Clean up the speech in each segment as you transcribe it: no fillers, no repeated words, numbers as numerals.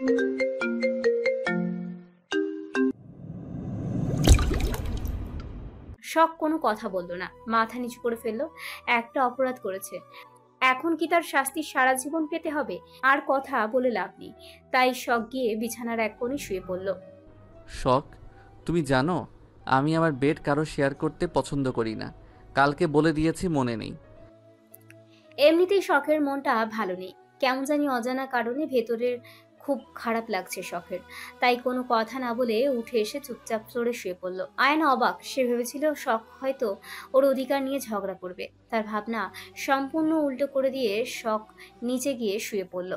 শখ কোনো কথা বলল না, মাথা নিচু করে ফেললো। একটা অপরাধ করেছে, এখন কি তার শাস্তি সারা জীবন পেতে হবে? আর কথা বলে লাভ নেই, তাই শখ গিয়ে বিছানার এক কোণে শুয়ে পড়ল। শখ, তুমি জানো আমি আমার বেড কারো শেয়ার করতে পছন্দ করি না। কালকে বলে দিয়েছি, মনে নেই? এমনিতেই শখের মনটা ভালো নেই, কেমন জানি অজানা কারণে ভেতরের খুব খারাপ লাগছে শখের। তাই কোনো কথা না বলে উঠে এসে চুপচাপ চড়ে শুয়ে পড়ল। আয়না অবাক, সে ভেবেছিল শখ হয়তো ওর অধিকার নিয়ে ঝগড়া করবে। তার ভাবনা সম্পূর্ণ উল্টো করে দিয়ে শখ নিচে গিয়ে শুয়ে পড়ল।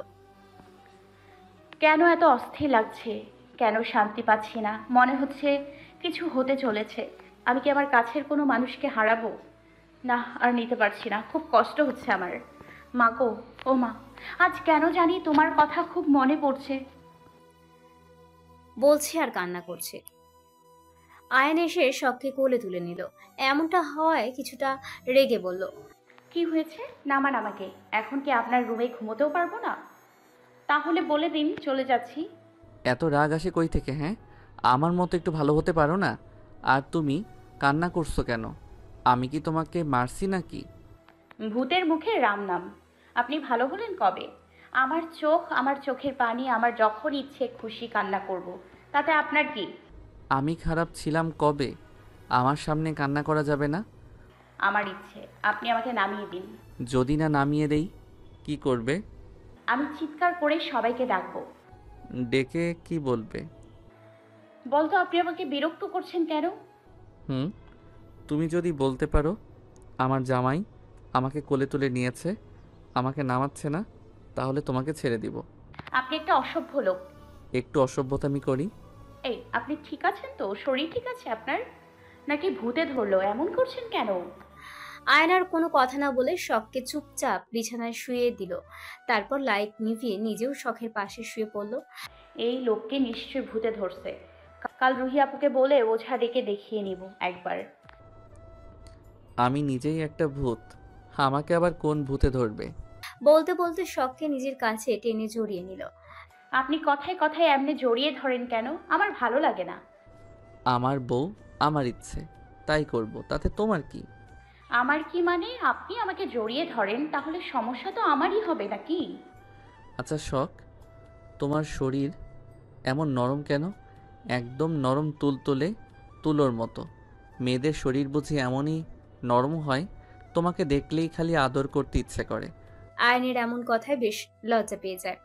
কেন এত অস্থির লাগছে? কেন শান্তি পাচ্ছি না? মনে হচ্ছে কিছু হতে চলেছে। আমি কি আমার কাছের কোনো মানুষকে হারাবো? না, আর নিতে পারছি না, খুব কষ্ট হচ্ছে আমার। মা গো, ও মা, আজ কেন জানি তোমার কথা খুব মনে পড়ছে। বলছে আর কান্না করছে। আয়ন এসে শখকে কোলে তুলে নিল। এমনটা হয় কিছুটা রেগে বলল, কি হয়েছে? নামান আমাকে। এখন কি আপনার রুমে ঘুমোতেও পারবো না? তাহলে বলে দিন, চলে যাচ্ছি। এত রাগ আসে কই থেকে? হ্যাঁ, আমার মতো একটু ভালো হতে পারো না? আর তুমি কান্না করছো কেন? আমি কি তোমাকে মারছি নাকি? ভূতের মুখে রাম নাম। আপনি ভালো হলেন কবে? আমার চোখ, আমার চোখের পানি, আমার যখন ইচ্ছে খুশি কান্না করব। তাতে আপনার কি? আমি খারাপ ছিলাম কবে? আমার সামনে কান্না করা যাবে না। আমার ইচ্ছে, আপনি আমাকে নামিয়ে দিন। যদি না নামিয়ে দেই, কি করবে? আমি চিৎকার করে সবাইকে ডাকবো। ডেকে কি বলবে? বলতো, আপনি আমাকে বিরক্ত করছেন কেন? হুম, তুমি যদি বলতে পারো আমার জামাই আমাকে কোলে তুলে নিয়েছে, আমাকে নামাচ্ছে না, তাহলে তোমাকে ছেড়ে দিব। আপনি একটা অসভ্য লোক। একটু অসভ্যতামি করি? এই, আপনি ঠিক আছেন তো? শরীর ঠিক আছে আপনার? নাকি ভূতে ধরলো? এমন করছেন কেন? আয়নার কোনো কথা না বলে শখকে চুপচাপ বিছানায় শুয়ে দিল। তারপর লাইট নিভিয়ে নিজেও শখের পাশে শুয়ে পড়ল। এই লোককে নিশ্চয় ভূতে ধরছে। কাল রুহি আপুকে বলে ওঝা ডেকে দেখিয়ে নিব একবার। আমি নিজেই একটা ভূত, আমাকে আবার কোন ভূতে ধরবে? বলতে বলতে শখকে নিজের কাছে টেনে জড়িয়ে নিল। আপনি কথায় কথায় এমনি জড়িয়ে ধরেন কেন? আমার ভালো লাগে না। আমার বউ, আমার ইচ্ছে, তাই করব, তাতে তোমার কি? আমার কি মানে? আপনি আমাকে জড়িয়ে ধরেন, তাহলে সমস্যা তো আমারই হবে নাকি? আচ্ছা শখ, তোমার শরীর এমন নরম কেন? একদম নরম, তুলতুলে, তুলোর মতো। মেয়েদের শরীর বুঝি এমনই নরম হয়? তোমাকে দেখলেই খালি আদর করতে ইচ্ছে করে। আয়নের এমন কথায় বেশ লজ্জা পেয়ে যায়।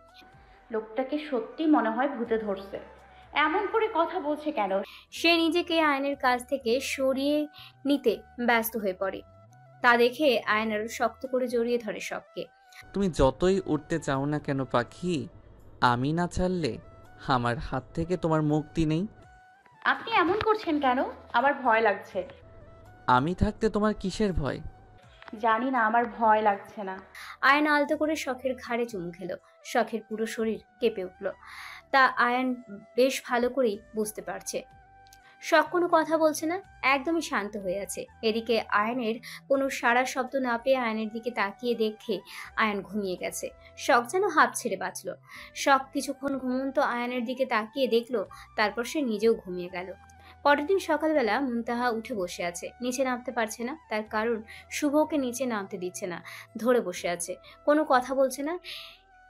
লোকটাকে সত্যি মনে হয় ভূতে ধরছে। এমন করে কথা বলছে কেন? সে নিজেকে আয়নের কাছ থেকে সরিয়ে নিতে ব্যস্ত হয়ে পড়ে। তা দেখে আয়ন আরো শক্ত করে জড়িয়ে ধরে শখকে। তুমি যতই উঠতে চাও না কেন পাখি, আমি না ছাড়লে আমার হাত থেকে তোমার মুক্তি নেই। আপনি এমন করছেন কেন? আমার ভয় লাগছে। আমি থাকতে তোমার কিসের ভয়? জানি না, আমার ভয় লাগছে না। আয়ন আলতো করে শখের ঘাড়ে চুমু খেলো। শখের পুরো শরীর কেঁপে উঠল। তা আয়ন বেশ ভালো করেই বুঝতে পারছে। শখ কোনো কথা বলছে না, একদমই শান্ত হয়ে আছে। এদিকে আয়নের কোনো সাড়া শব্দ না পেয়ে আয়নের দিকে তাকিয়ে দেখে আয়ন ঘুমিয়ে গেছে। শখ যেন হাঁপ ছেড়ে বাঁচল। শখ কিছুক্ষণ ঘুমন্ত আয়নের দিকে তাকিয়ে দেখলো, তারপর সে নিজেও ঘুমিয়ে গেল। পরের দিন সকালবেলা মুনতাহা উঠে বসে আছে, নিচে নামতে পারছে না। তার কারণ শুভকে নিচে নামতে দিচ্ছে না, ধরে বসে আছে, কোনো কথা বলছে না।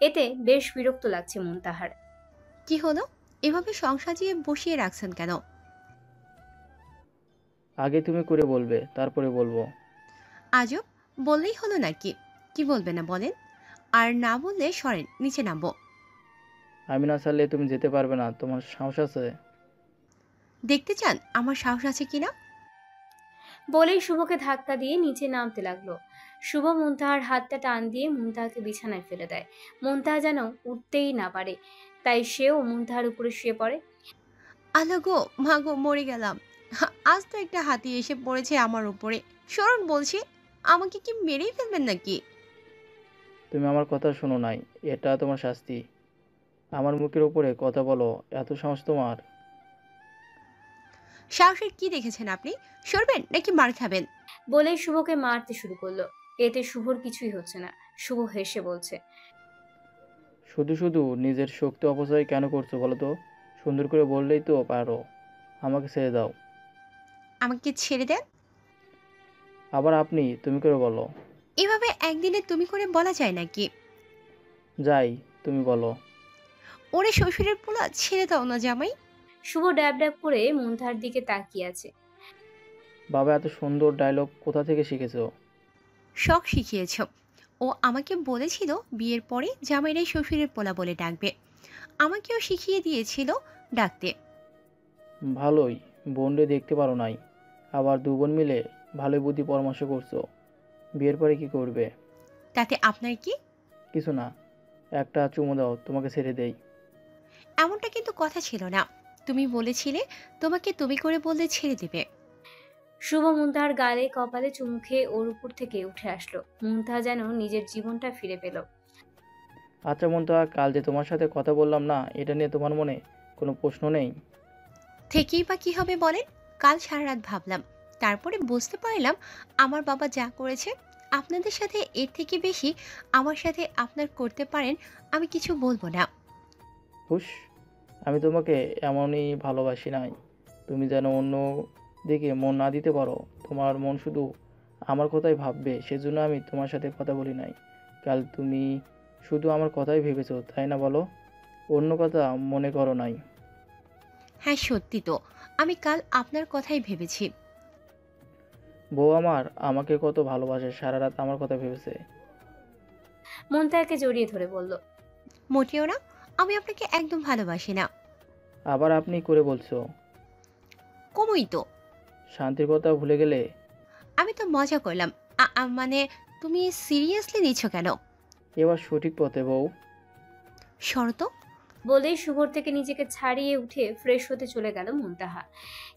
এতে বেশ বিরক্ত লাগছে মুনতাহার। কি হলো? এভাবে সাজিয়ে বসিয়ে রাখছেন কেন? আগে তুমি করে বলবে, তারপরে বলবো। আজব, বললেই হলো নাকি? কি বলবে না বলেন? আর না বললে সরেন, নিচে নামবো। আমি না ছাড়লে তুমি যেতে পারবে না, তোমার সাহস আছে? দেখতে চান আমার সাহস আছে কিনা? বলেই শুভকে ধাক্কা দিয়ে নিচে নামতে লাগলো। শুভ মুনতাহার হাতটা টান দিয়ে মুনতাহাকে বিছানায় ফেলে দেয়। মুনতাহা যেন উঠতেই না পারে, তাই সেও মুনতাহার উপরে শুয়ে পড়ে। আলো গো, মা গো, মরে গেলাম। আজ তো একটা হাতি এসে পড়েছে আমার উপরে। সরুন বলছি। আমাকে কি মেরেই ফেলবেন নাকি? তুমি আমার কথা শোনো নাই, এটা তোমার শাস্তি। আমার মুখের উপরে কথা বলো, এত সাহস তোমার? সাহসের কি দেখেছেন আপনি? সরবেন নাকি মার খাবেন? বলেই শুভকে মারতে শুরু করলো। এতে শুভর কিছুই হচ্ছে না। শুভ হেসে বলছে, শুধু শুধু নিজের শক্তি অপচয় কেন করছো বলো তো? সুন্দর করে বললেই তো পারো। আমাকে ছেড়ে দাও। আমাকে ছেড়ে দেন। আবার আপনি তুমি করে বলো। এভাবে একদিনে তুমি করে বলা যায় নাকি? যাই, তুমি বলো। ওরে শ্বশুরের পোলা, ছেড়ে দাও না জামাই। শুভ ড্যাব ড্যাব করে মুনতাহার দিকে তাকিয়ে আছে। বাবা এত সুন্দর ডায়লগ কোথা থেকে শিখেছো? শখ শিখিয়েছ। ও আমাকে বলেছিল বিয়ের পরে জামাইরাই শ্বশুরের পোলা বলে ডাকবে। আমাকেও শিখিয়ে দিয়েছিল ডাকতে। ভালোই, বোনরে দেখতে পারো নাই। আবার দু বোন মিলে ভালোই বুদ্ধি পরামর্শ করছো। বিয়ের পরে কি করবে? তাতে আপনার কি? কিছু না, একটা চুমু দাও, তোমাকে ছেড়ে দেই। এমনটা কিন্তু কথা ছিল না। তুমি বলেছিলে তোমাকে তুমি করে বললে ছেড়ে দেবে। শুভ মুনতাহার গালে কপালে চুমু খেয়ে ওর উপর থেকে উঠে আসলো। মুনতাহা যেন নিজের জীবনটা ফিরে পেল। আচ্ছা মন্তা, কাল যে তোমার সাথে কথা বললাম না, এটা নিয়ে তোমার মনে কোনো প্রশ্ন নেই? থেকেই বা কি হবে বলেন? কাল সারা রাত ভাবলাম, তারপরে বুঝতে পারলাম আমার বাবা যা করেছে আপনাদের সাথে এর থেকে বেশি আমার সাথে আপনার করতে পারেন। আমি কিছু বলবো না। হুশ, আমি তোমাকে এমনই ভালোবাসি নাই। তুমি যেন অন্য দিকে মন না দিতে পারো। তোমার মন শুধু আমার কথাই ভাববে, সেজন্য আমি তোমার সাথে কথা বলি নাই। কাল তুমি শুধু আমার কথাই ভেবেছো, তাই না বলো? অন্য কথা মনে করো নাই। হ্যাঁ সত্যি তো, আমি কাল আপনার কথাই ভেবেছি। বউ আমার আমাকে কত ভালোবাসে, সারা রাত আমার কথা ভেবেছে। মুনতাহাকে জড়িয়ে ধরে বলল। মোটেও না, আমি আপনাকে একদম ভালোবাসি না। আবার আপনি করে বলছো। কমই তো। শান্তির কথা ভুলে গেলে? আমি তো মজা করলাম। মানে তুমি সিরিয়াসলি নিচ্ছ কেন? এবার সঠিক পথে বউ। শর্ত? বলেই শুভর থেকে নিজেকে ছাড়িয়ে উঠে ফ্রেশ হতে চলে গেল মুনতাহা।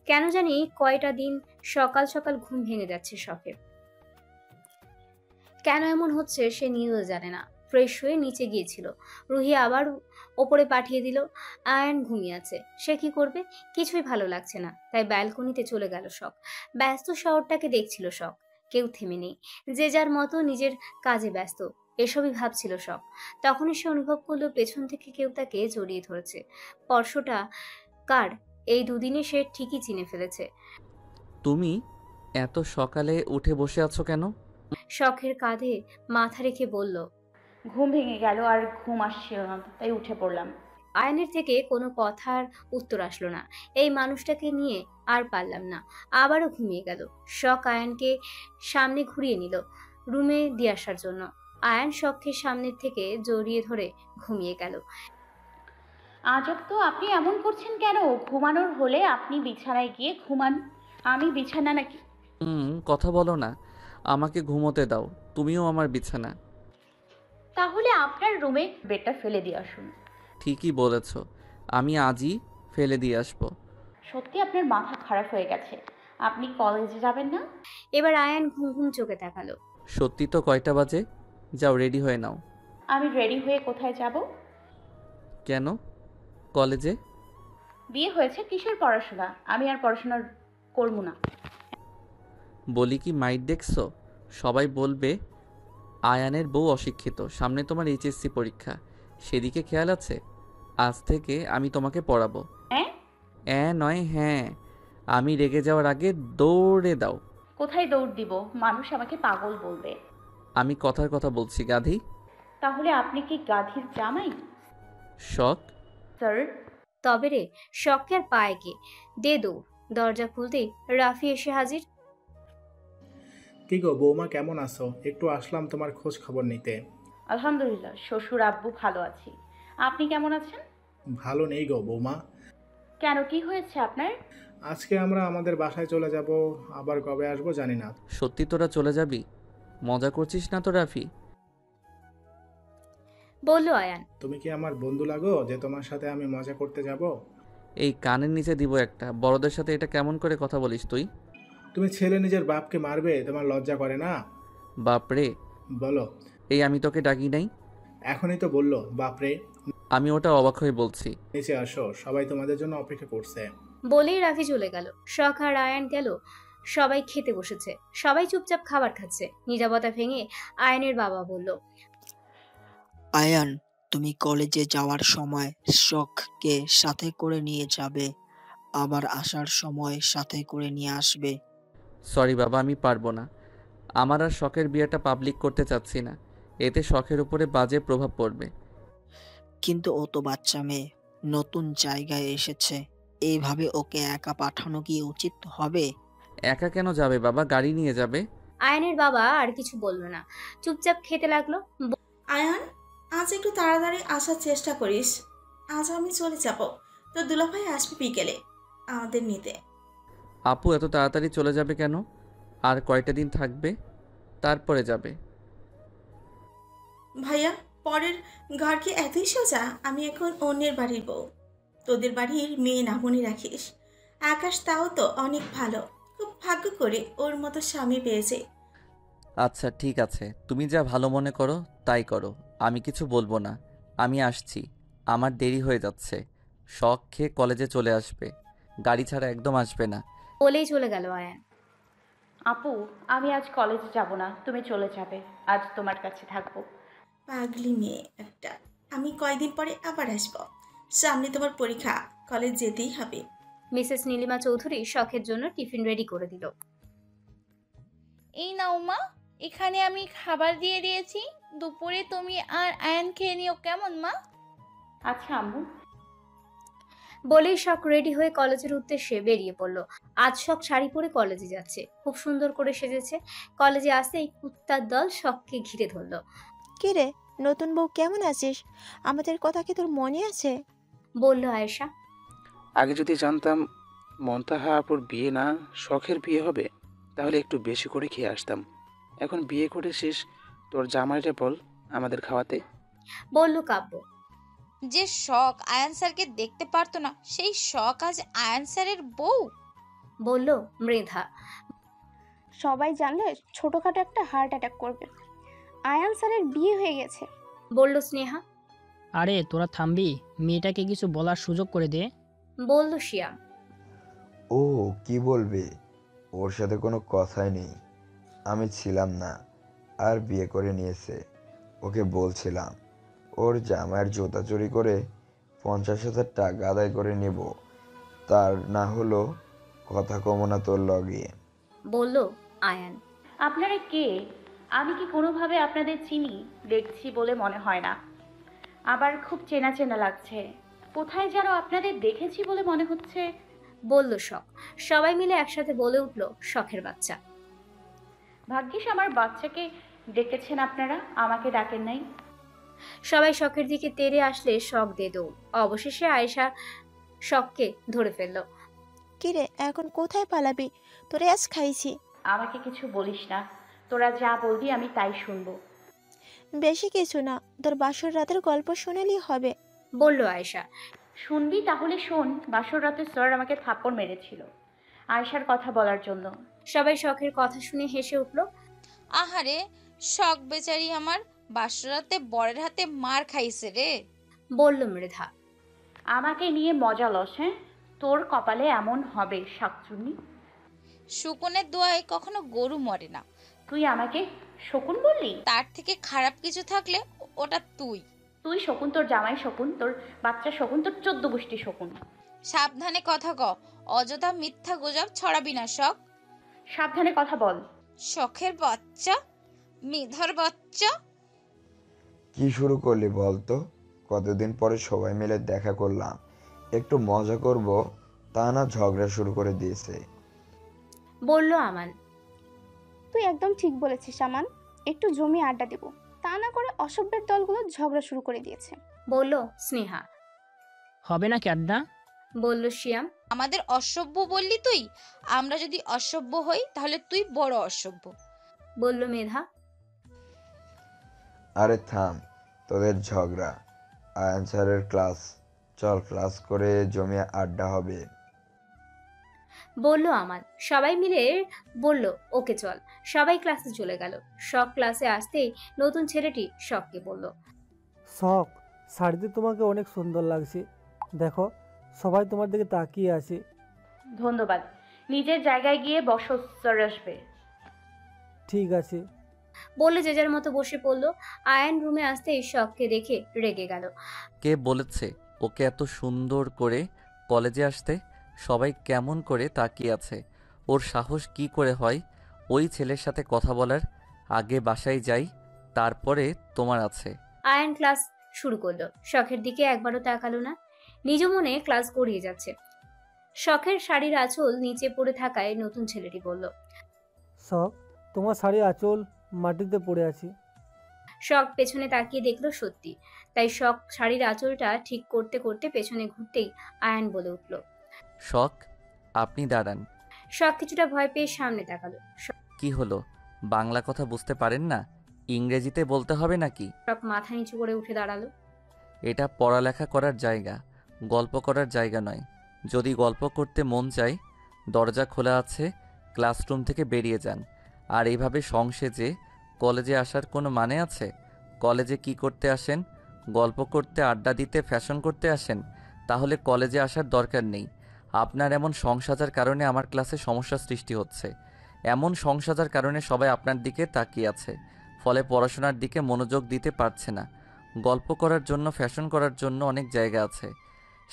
কেন জানি কয়টা দিন সকাল সকাল ঘুম ভেঙে যাচ্ছে শখের। কেন এমন হচ্ছে সে নিজেও জানে না। ফ্রেশ হয়ে নিচে গিয়েছিল, রুহি আবার ওপরে পাঠিয়ে দিল। আয়ান ঘুমিয়ে আছে, সে কি করবে? কিছুই ভালো লাগছে না, তাই ব্যালকনিতে চলে গেল শখ। ব্যস্ত শহরটাকে দেখছিল শখ। কেউ থেমে নেই, যে যার মতো নিজের কাজে ব্যস্ত। এসবই ভাবছিল শখ। তখনই সে অনুভব করলো পেছন থেকে কেউ তাকে জড়িয়ে ধরেছে। স্পর্শটা কার? এই দুদিনে সে ঠিকই চিনে ফেলেছে। তুমি এত সকালে উঠে বসে আছো কেন? শখের কাঁধে মাথা রেখে বলল। ঘুম ভেঙে গেল আর ঘুম আসছিল না, তাই উঠে পড়লাম। আয়নের থেকে কোনো কথার উত্তর আসলো না। এই মানুষটাকে নিয়ে আর পারলাম না। আবারও ঘুমিয়ে গেল। শখ আয়ানকে সামনে ঘুরিয়ে নিল রুমে দিয়ে আসার জন্য। আয়ান শখের সামনের থেকে জড়িয়ে ধরে ঘুমিয়ে গেল। আজব তো, আপনি এমন করছেন কেন? ঘুমানোর হলে আপনি বিছানায় গিয়ে ঘুমান, আমি বিছানা নাকি? কথা বলো না, আমাকে ঘুমোতে দাও। তুমিও আমার বিছানা। তাহলে আপনার রুমে বেডটা ফেলে দিয়ে আসুন। ঠিকই বলেছ, আমি আজই ফেলে দিয়ে আসবো। সত্যি আপনার মাথা খারাপ হয়ে গেছে। আপনি কলেজে যাবেন না? এবার আয়ান ঘুম ঘুম চোখে তাকালো। সত্যি তো, কয়টা বাজে? যাও রেডি হয়ে নাও। আমি রেডি হয়ে কোথায় যাব? কেন? কলেজে। বিয়ে হয়েছে, কিসের পড়াশোনা? আমি আর পড়াশোনা করবো না। বলি কি, মাইট দেখছো? সবাই বলবে আয়ানের বউ অশিক্ষিত। সামনে তোমার এইচএসসি পরীক্ষা, সেদিকে খেয়াল আছে? আজ থেকে আমি তোমাকে পড়াবো। হ্যাঁ? নয় হ্যাঁ। আমি রেগে যাওয়ার আগে দৌড়ে দাও। কোথায় দৌড় দিব? মানুষ আমাকে পাগল বলবে। আমি কথার কথা বলছি, গাধি। তাহলে আপনি কি গাধীর জামাই? শখ। স্যার। তবে রে, শখের পায়ে কে? দে দৌড়। দরজা খুলতেই রাফি এসে হাজির। কি গো বৌমা, কেমন আছো? একটু আসলাম তোমার খোঁজ খবর নিতে। আলহামদুলিল্লাহ, শ্বশুর আব্বু ভালো আছি। আপনি কেমন আছেন? ভালো নেই গো বৌমা। কেন, কি হয়েছে আপনার? আজকে আমরা আমাদের বাসায় চলে যাব, আবার কবে আসবো জানি না। সত্যি তোরা চলে যাবি? মজা করছিস না তো রাফি? বলল আয়ান। তুমি কি আমার বন্ধু লাগো যে তোমার সাথে আমি মজা করতে যাব? এই কানের নিচে দিব একটা। বড়দের সাথে এটা কেমন করে কথা বলিস তুই? তুমি ছেলে নিজের বাপকে মারবে, তোমার লজ্জা করে না? বাপরে। বলো। এই আমি তোকে ডাকি নাই? এখনই তো বললো বাপরে। আমি ওটা অবাক হয়ে বলছি। নিচে আসো, সবাই তোমাদের জন্য অপেক্ষা করছে। বলেই রাফি চলে গেল। শখ আর আয়ান গেল। সবাই খেতে বসেছে, সবাই চুপচাপ খাবার খাচ্ছে। নীরবতা ভেঙে আয়ানের বাবা বলল। আয়ান, তুমি কলেজে যাওয়ার সময় শখকে সাথে করে নিয়ে যাবে, আবার আসার সময় সাথে করে নিয়ে আসবে। সরি বাবা, আমি পারবো না। আমার আর শখের বিয়েটা পাবলিক করতে চাচ্ছি না। এতে শখের উপরে বাজে প্রভাব পড়বে। কিন্তু ও তো বাচ্চা মেয়ে, নতুন জায়গায় এসেছে, এইভাবে ওকে একা পাঠানো কি উচিত হবে? একা কেন যাবে বাবা? গাড়ি নিয়ে যাবে। আয়ানের বাবা আর কিছু বলল না, চুপচাপ খেতে লাগলো। আয়ান, আজ একটু তাড়াতাড়ি আসার চেষ্টা করিস। আজ আমি চলে যাব, তো দুলাভাই আসবে বিকেলে আমাদের নিতে। আপু এত তাড়াতাড়ি চলে যাবে কেন? আর কয়টা দিন থাকবে, তারপরে যাবে? ভাইয়া, পরের ঘর কি এতই সোজা? আমি এখন অন্যের বাড়ির বউ, তোদের বাড়ির মেয়ে না মনে রাখিস। আকাশ তাও তো অনেক ভালো, খুব ভাগ্য করে ওর মতো স্বামী পেয়েছে। আচ্ছা ঠিক আছে, তুমি যা ভালো মনে করো তাই করো, আমি কিছু বলবো না। আমি আসছি, আমার দেরি হয়ে যাচ্ছে। শখ খেয়ে কলেজে চলে আসবে, গাড়ি ছাড়া একদম আসবে না। বলেই চলে গেল আয়ান। আপু, আমি আজ কলেজে যাব না, তুমি চলে যাবে। আজ তোমার কাছে থাকবো। পাগলি মেয়ে একটা। আমি কয়দিন পরে আবার আসবো, সামনে তোমার পরীক্ষা, কলেজ যেতেই হবে। মিসেস নীলিমা চৌধুরী শখের জন্য টিফিন রেডি করে দিল। এই নাও মা, এখানে আমি খাবার দিয়ে দিয়েছি। দুপুরে তুমি আর আয়ান খেয়ে নিও, কেমন মা? আচ্ছা আম্মু। বলেই শখ রেডি হয়ে কলেজের উদ্দেশ্যে বেরিয়ে পড়ল। আজ শখ শাড়ি পরে কলেজে যাচ্ছে, খুব সুন্দর করে সেজেছে। কলেজে আসতেই কুত্তার দল শখকে ঘিরে ধরলো। কি রে, নতুন বউ কেমন আছিস? আমাদের কথা কি তোর মনে আছে? বলল আয়েশা। আগে যদি জানতাম মন্তাহা আপুর বিয়ে না শখের বিয়ে হবে, তাহলে একটু বেশি করে খেয়ে আসতাম। এখন বিয়ে করেছিস, তোর জামাইটা বল আমাদের খাওয়াতে। বলল কাব্য। যে শখ আয়ান স্যারকে দেখতে পারতো না, সেই শখ আজ আয়ান স্যারের বউ। বলল মৃধা। সবাই জানলে ছোটখাটো একটা হার্ট অ্যাটাক করবে। আয়ান স্যারের বিয়ে হয়ে গেছে। বলল স্নেহা। আরে তোরা থামবি, মেয়েটাকে কিছু বলার সুযোগ করে দে। বলল শিয়াম। ও কি বলবে, ওর সাথে কোনো কথাই নেই। আমি ছিলাম না, আর বিয়ে করে নিয়েছে। ওকে বলছিলাম ওর জামাইয়ের জুতা চুরি করে 50,000 টাকা আদায় করে নেব, তার না হলো কথা কমো না তোর লগে। বলল আয়ান। আপনারা কে? আমি কি কোনোভাবে আপনাদের চিনি? দেখছি বলে মনে হয় না, আবার খুব চেনা চেনা লাগছে। কোথায় যেন আপনাদের দেখেছি বলে মনে হচ্ছে। বলল শখ। সবাই মিলে একসাথে বলে উঠল শখের বাচ্চা। ভাগ্যিস আমার বাচ্চাকে ডেকেছেন আপনারা, আমাকে ডাকেন নাই। সবাই শখের দিকে তেড়ে আসলে শখ দে দৌড়। অবশেষে আয়েশা শখকে ধরে ফেলল। কি রে, এখন কোথায় পালাবি? তোরে আজ খাইছি। আমাকে কিছু বলিস না, তোরা যা বলবি আমি তাই শুনবো। বেশি কিছু না, তোর বাসর রাতের গল্প শুনলেই হবে। বলল আয়েশা। শুনবি তাহলে শোন। বাসর রাতে স্যার আমাকে থাপ্পড় মেরেছিল আয়েশার কথা বলার জন্য। সবাই শখের কথা শুনে হেসে উঠল। আহারে, শখ বেচারি আমার বাসরাতে বরের হাতে মার খাইছে রে। বলল মৃধা। আমাকে নিয়ে মজা লস? হ্যাঁ, তোর কপালে এমন হবে শাকচুন্নি। শকুনের দোয়ায় কখনো গরু মরে না। তুই আমাকে শকুন বললি? তার থেকে খারাপ কিছু থাকলে ওটা তুই। তুই শকুন, তোর জামাই শকুন, তোর বাচ্চা শকুন, তোর 14 গোষ্ঠী শকুন। সাবধানে কথা ক, অযথা মিথ্যা গুজব ছড়াবি না শখ। সাবধানে কথা বল। শখের বাচ্চা, মেধার বাচ্চা। কি শুরু করলি বলতো? কতদিন পরে সবাই মিলে দেখা করলাম, একটু মজা করব, তা না ঝগড়া শুরু করে দিয়েছে। বলল আমান। তুই একদম ঠিক বলেছিস আমান, একটু জমি আড্ডা দেব, তা না করে অসভ্যের দলগুলো ঝগড়া শুরু করে দিয়েছে। বলল স্নেহা। হবে না কি আড্ডা? বলল শিয়াম। আমাদের অসভ্য বললি তুই? আমরা যদি অসভ্য হই তাহলে তুই বড় অসভ্য। বলল মেধা। আরে থাম তোদের ঝগড়া, আয়ান স্যারের ক্লাস, চল ক্লাস করে জমিয়ে আড্ডা হবে। বলল আমান। সবাই মিলে বলল ওকে চল। সবাই ক্লাসে চলে গেল। শখ ক্লাসে আসতেই নতুন ছেলেটি শখকে বলল। শখ, শাড়িতে তোমাকে অনেক সুন্দর লাগছে, দেখো সবাই তোমার দিকে তাকিয়ে আছে। ধন্যবাদ, নিজের জায়গায় গিয়ে বসো, স্যার আসবে। ঠিক আছে। বলে যে যার মতো বসে পড়লো। আয়ান রুমে আসতেই শখকে দেখে রেগে গেল। কে বলেছে ওকে এত সুন্দর করে কলেজে আসতে? সবাই কেমন করে তাকিয়ে আছে। ওর সাহস কি করে হয় ওই ছেলের সাথে কথা বলার? আগে বাসায় যাই, তারপরে তোমার আছে। আয়ান ক্লাস শুরু করলো। শখের দিকে একবারও তাকালো না, নিজ মনে ক্লাস করিয়ে যাচ্ছে। শখের শাড়ির আঁচল নিচে পড়ে থাকায় নতুন ছেলেটি বলল, শখ, তোমার শাড়ির আঁচল মাটিতে পড়ে আছে। শখ পেছনে তাকিয়ে দেখলো সত্যি। তাই শখ শাড়ির আঁচলটা ঠিক করতে করতে পেছনে ঘুরতেই আয়ান বলে উঠল, শখ, আপনি দাঁড়ান। শখ কিছুটা ভয় পেয়ে সামনে তাকালো। কি হলো, বাংলা কথা বুঝতে পারেন না? ইংরেজিতে বলতে হবে নাকি? শখ মাথা নিচু করে উঠে দাঁড়ালো। এটা পড়ালেখা করার জায়গা, গল্প করার জায়গা নয়। যদি গল্প করতে মন চায়, দরজা খোলা আছে, ক্লাসরুম থেকে বেরিয়ে যান। আর এইভাবে সংসেজে কলেজে আসার কোনো মানে আছে? কলেজে কি করতে আসেন? গল্প করতে, আড্ডা দিতে, ফ্যাশন করতে আসেন? তাহলে কলেজে আসার দরকার নেই। আপনার এমন সংসাজার কারণে আমার ক্লাসে সমস্যা সৃষ্টি হচ্ছে। এমন সংসাজার কারণে সবাই আপনার দিকে তাকিয়ে আছে, ফলে পড়াশোনার দিকে মনোযোগ দিতে পারছে না। গল্প করার জন্য, ফ্যাশন করার জন্য অনেক জায়গা আছে,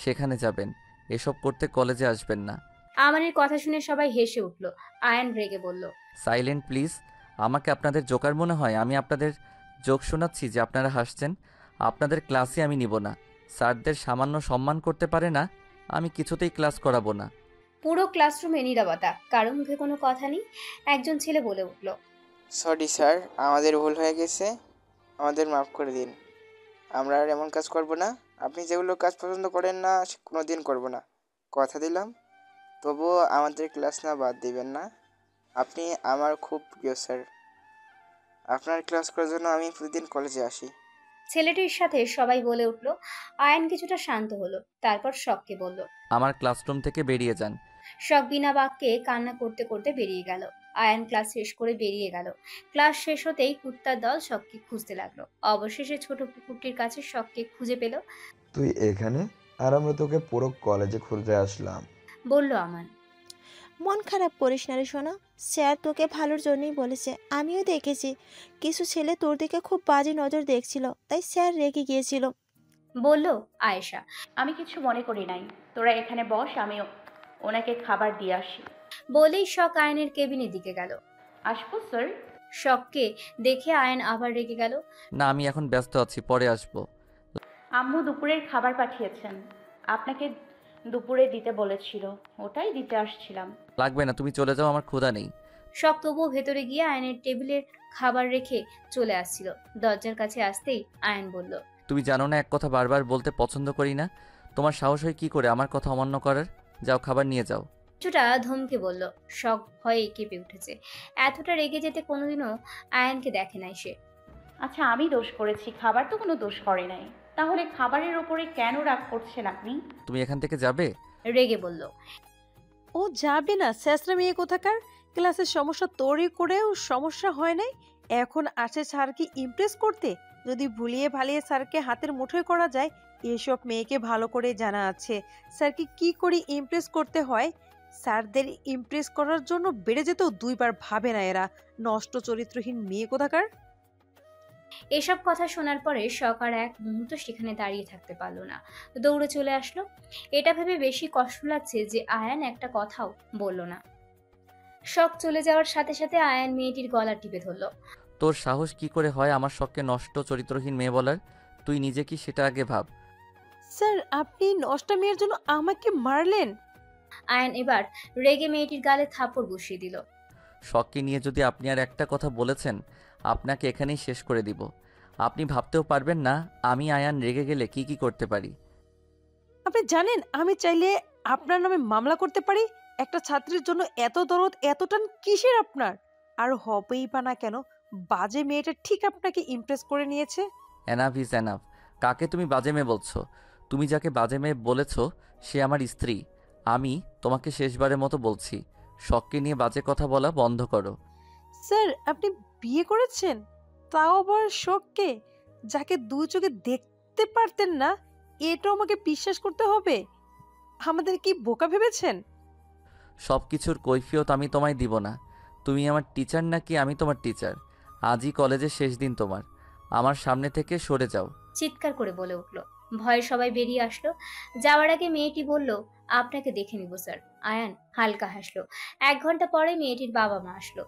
সেখানে যাবেন। এসব করতে কলেজে আসবেন না। আমানের কথা শুনে সবাই হেসে উঠল। আয়ান রেগে বলল, সাইলেন্ট প্লিজ। আমাকে আপনাদের জোকার মনে হয়? আমি আপনাদের জোক শোনাচ্ছি যে আপনারা হাসছেন? আপনাদের ক্লাসে আমি নিব না। স্যারদের সামান্য সম্মান করতে পারে না, আমি কিছুতেই ক্লাস করাবো না। পুরো ক্লাসরুমে নীরবতা, কারো মুখে কোনো কথা নেই। একজন ছেলে বলে উঠল, সরি স্যার, আমাদের ভুল হয়ে গেছে, আমাদের মাফ করে দিন। আমরা আর এমন কাজ করব না। আপনি যেগুলো কাজ পছন্দ করেন না কোনো দিন করবো না, কথা দিলাম। তবুও আমাদের ক্লাস না বাদ দিবেন না। আপনি আমার খুব প্রিয় স্যার। আপনার ক্লাস করার জন্য আমি প্রতিদিন কলেজে আসি। ছেলেটির সাথে সবাই বলে উঠল। আয়ান কিছুটা শান্ত হলো, তারপর শখকে বলল, আমার ক্লাসরুম থেকে বেরিয়ে যান। শখ বিনা বাক্যে কান্না করতে করতে বেরিয়ে গেল। আয়ান ক্লাস শেষ করে বেরিয়ে গেল। ক্লাস শেষ হতেই কুত্তার দল শখকে খুঁজতে লাগলো। অবশেষে ছোট পুকুরটির কাছে শখকে খুঁজে পেল। তুই এখানে? আর আমরা তোকে পুরো কলেজে খুঁজতে আসলাম, বলল আমান। মন খারাপ করিস না রে সোনা, স্যার তোকে ভালোর জন্যই বলেছে। আমিও দেখেছি কিছু ছেলে তোর দিকে খুব বাজে নজর দেখছিল, তাই স্যার রেগে গিয়েছিল, বলল আয়েশা। আমি কিছু মনে করি নাই, তোরা এখানে বস, আমি ওনাকে খাবার দিয়ে আসি। বলেই শখ আয়নের কেবিনের দিকে গেল। আসবো স্যার? শখকে দেখে আয়ন আবার রেগে গেল। না, আমি এখন ব্যস্ত আছি, পরে আসবো। আম্মু দুপুরের খাবার পাঠিয়েছেন, আপনাকে দুপুরে দিতে বলেছিল, ওটাই দিতে আসছিলাম। লাগবে না, তুমি চলে যাও, আমার ক্ষুধা নেই। শখ তবুও ভেতরে গিয়ে আয়নের টেবিলের খাবার রেখে চলে আসছিল। দরজার কাছে আসতেই আয়ন বলল, তুমি জানো না এক কথা বারবার বলতে পছন্দ করি না? তোমার সাহস হয় কি করে আমার কথা অমান্য করার? যাও, খাবার নিয়ে যাও। কিছুটা ধমকে বলল। শখ ভয়ে কেঁপে উঠেছে। এতটা রেগে যেতে কোনোদিনও আয়নকে দেখে নাই সে। আচ্ছা, আমি দোষ করেছি, খাবার তো কোনো দোষ করে নাই, তাহলে খাবারের ওপরে কেন রাগ করছেন আপনি? তুমি এখান থেকে যাবে? রেগে বলল। ও যাবে না, স্যাসরা মেয়ে কোথাকার। ক্লাসের সমস্যা তৈরি করেও সমস্যা হয় নাই, এখন আসে স্যারকে ইমপ্রেস করতে। যদি ভুলিয়ে ভালিয়ে স্যারকে হাতের মুঠোয় করা যায়, এসব মেয়েকে ভালো করে জানা আছে স্যারকে কি করে ইমপ্রেস করতে হয়। স্যারদের ইমপ্রেস করার জন্য বেড়ে যেতেও দুইবার ভাবে না এরা, নষ্ট চরিত্রহীন মেয়ে কোথাকার। এসব কথা শোনার পরে শখ আর এক মুহূর্ত সেখানে দাঁড়িয়ে থাকতে পারলো না, দৌড়ে চলে আসলো। এটা ভেবে বেশি কষ্ট লাগছে যে আয়ান একটা কথাও বলল না। শখ চলে যাওয়ার সাথে সাথে আয়ান মেয়েটির গলা টিপে ধরল। তোর সাহস কি করে হয় আমার শখকে নষ্ট চরিত্রহীন মেয়ে বলার? তুই নিজে কি সেটা আগে ভাব। স্যার, আপনি নষ্ট মেয়ের জন্য আমাকে মারলেন। আয়ান এবার রেগে মেয়েটির গালে থাপ্পড় বসিয়ে দিল। শখকে নিয়ে যদি আপনি আর একটা কথা বলেছেন, আপনাকে এখানেই শেষ করে দিব। আপনি ভাবতেও পারবেন না আমি আয়ান রেগে গেলে কি কি করতে পারি। আপনি জানেন আমি চাইলে আপনার নামে মামলা করতে পারি। একটা ছাত্রীর জন্য এত দরদ, এত টান কিসের আপনার? আর হবেই বা না কেন, বাজে মেয়েটা ঠিক আপনাকে ইমপ্রেস করে নিয়েছে। Enough is enough. কাকে তুমি বাজে মেয়ে বলছো? তুমি যাকে বাজে মেয়ে বলেছ সে আমার স্ত্রী। আমি তোমাকে শেষবারের মতো বলছি, শখকে নিয়ে বাজে কথা বলা বন্ধ করো। স্যার, আপনি বিয়ে করেছেন, তাও আবার শখকে, যাকে দুই চোখে দেখতে পারতেন না। এটাও আমাকে বিশ্বাস করতে হবে? আমাদের কি বোকা ভেবেছেন? সব কিছুর কৈফিয়ত আমি তোমায় দিব না। তুমি আমার টিচার নাকি আমি তোমার টিচার? আজই কলেজের শেষ দিন তোমার, আমার সামনে থেকে সরে যাও। চিৎকার করে বলে উঠল। ভয়ে সবাই বেরিয়ে আসলো। যাওয়ার আগে মেয়েটি বলল, আপনাকে দেখে নিব স্যার। আয়ান হালকা হাসলো। 1 ঘন্টা পরে মেয়েটির বাবা মা আসলো।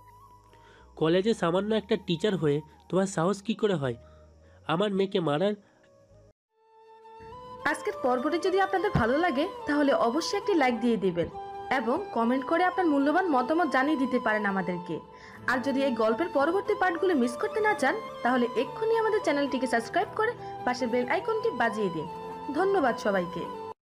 কলেজে সামান্য একটা টিচার হয়ে তোমার সাহস কি করে হয় আমার মেয়েকে মারার? আজকের পর্বটি যদি আপনাদের ভালো লাগে তাহলে অবশ্যই একটি লাইক দিয়ে দিবেন এবং কমেন্ট করে আপনার মূল্যবান মতামত জানিয়ে দিতে পারেন আমাদেরকে। আর যদি এই গল্পের পরবর্তী পার্টগুলো মিস করতে না চান তাহলে এক্ষুনি আমাদের চ্যানেলটিকে সাবস্ক্রাইব করে পাশের বেল আইকনটি বাজিয়ে দিন। ধন্যবাদ সবাইকে।